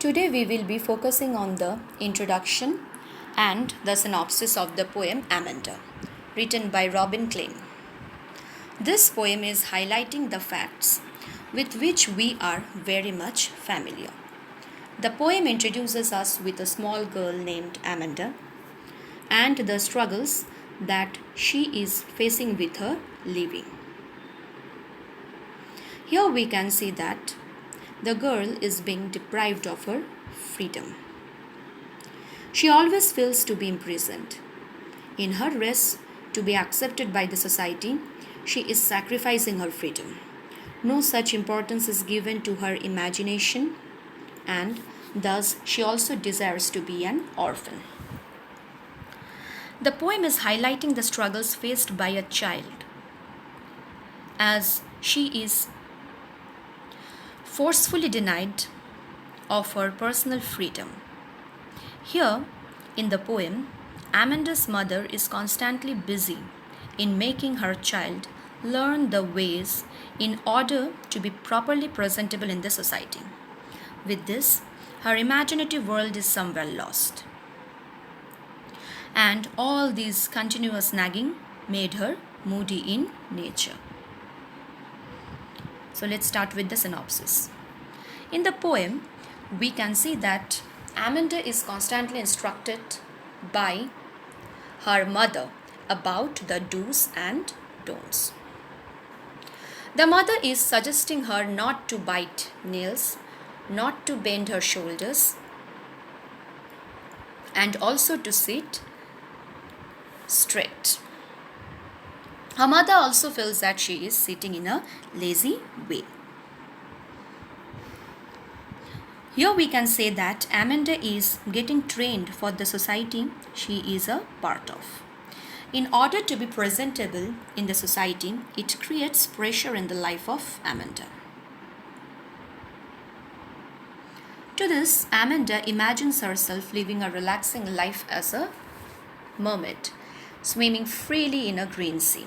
Today we will be focusing on the introduction and the synopsis of the poem Amanda, written by Robin Klein. This poem is highlighting the facts with which we are very much familiar. The poem introduces us with a small girl named Amanda and the struggles that she is facing with her living. Here we can see that the girl is being deprived of her freedom. She always feels to be imprisoned. In her race to be accepted by the society, she is sacrificing her freedom. No such importance is given to her imagination, and thus she also desires to be an orphan. The poem is highlighting the struggles faced by a child as she is forcefully denied of her personal freedom. Here, in the poem, Amanda's mother is constantly busy in making her child learn the ways in order to be properly presentable in the society. With this, her imaginative world is somewhere lost. And all these continuous nagging made her moody in nature. So let's start with the synopsis. In the poem, we can see that Amanda is constantly instructed by her mother about the do's and don'ts. The mother is suggesting her not to bite nails, not to bend her shoulders, and also to sit straight. Her mother also feels that she is sitting in a lazy way. Here we can say that Amanda is getting trained for the society she is a part of. In order to be presentable in the society, it creates pressure in the life of Amanda. To this, Amanda imagines herself living a relaxing life as a mermaid, swimming freely in a green sea.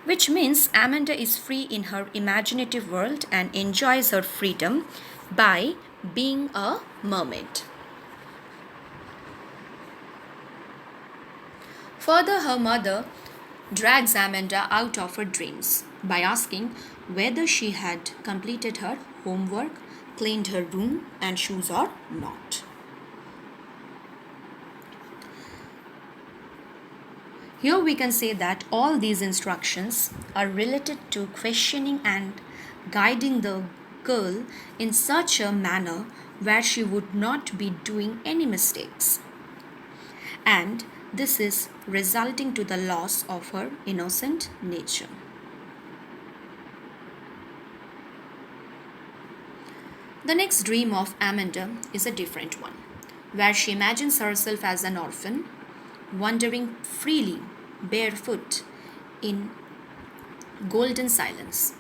Which means Amanda is free in her imaginative world and enjoys her freedom by being a mermaid. Further, her mother drags Amanda out of her dreams by asking whether she had completed her homework, cleaned her room and shoes or not. Here we can say that all these instructions are related to questioning and guiding the girl in such a manner where she would not be doing any mistakes. And this is resulting to the loss of her innocent nature. The next dream of Amanda is a different one, where she imagines herself as an orphan, wandering freely, barefoot, in golden silence,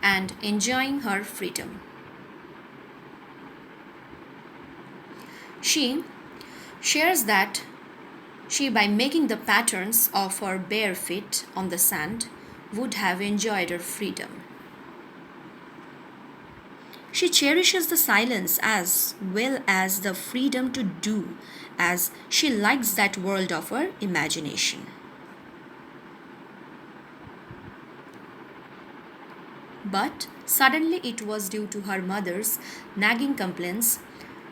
and enjoying her freedom. She shares that she, by making the patterns of her bare feet on the sand, would have enjoyed her freedom. She cherishes the silence as well as the freedom to do, as she likes that world of her imagination. But suddenly it was due to her mother's nagging complaints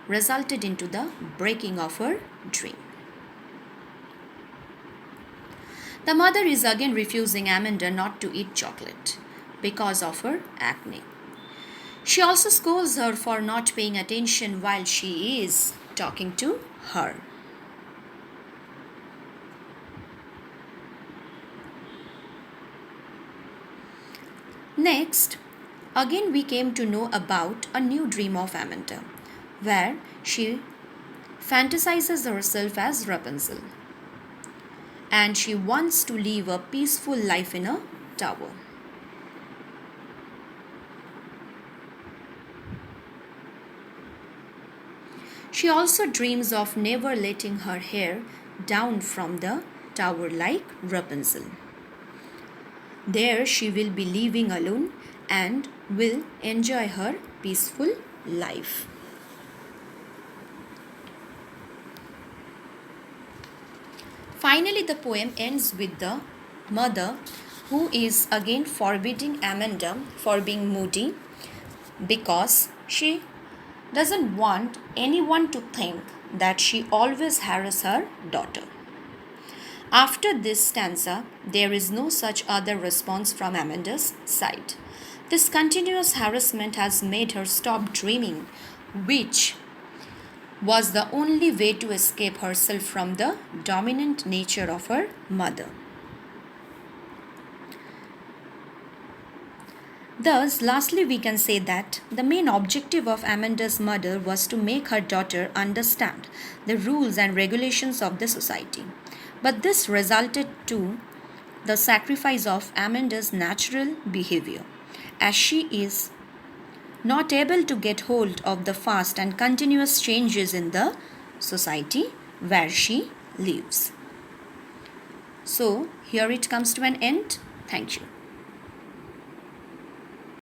resulted into the breaking of her dream. The mother is again refusing Amanda not to eat chocolate because of her acne. She also scolds her for not paying attention while she is talking to her. Next, again we came to know about a new dream of Amanda, where she fantasizes herself as Rapunzel and she wants to live a peaceful life in a tower. She also dreams of never letting her hair down from the tower like Rapunzel. There she will be living alone and will enjoy her peaceful life. Finally, the poem ends with the mother who is again forbidding Amanda for being moody because she doesn't want anyone to think that she always harasses her daughter. After this stanza, there is no such other response from Amanda's side. This continuous harassment has made her stop dreaming, which was the only way to escape herself from the dominant nature of her mother. Thus, lastly, we can say that the main objective of Amanda's mother was to make her daughter understand the rules and regulations of the society. But this resulted to the sacrifice of Amanda's natural behavior, as she is not able to get hold of the fast and continuous changes in the society where she lives. So, here it comes to an end. Thank you.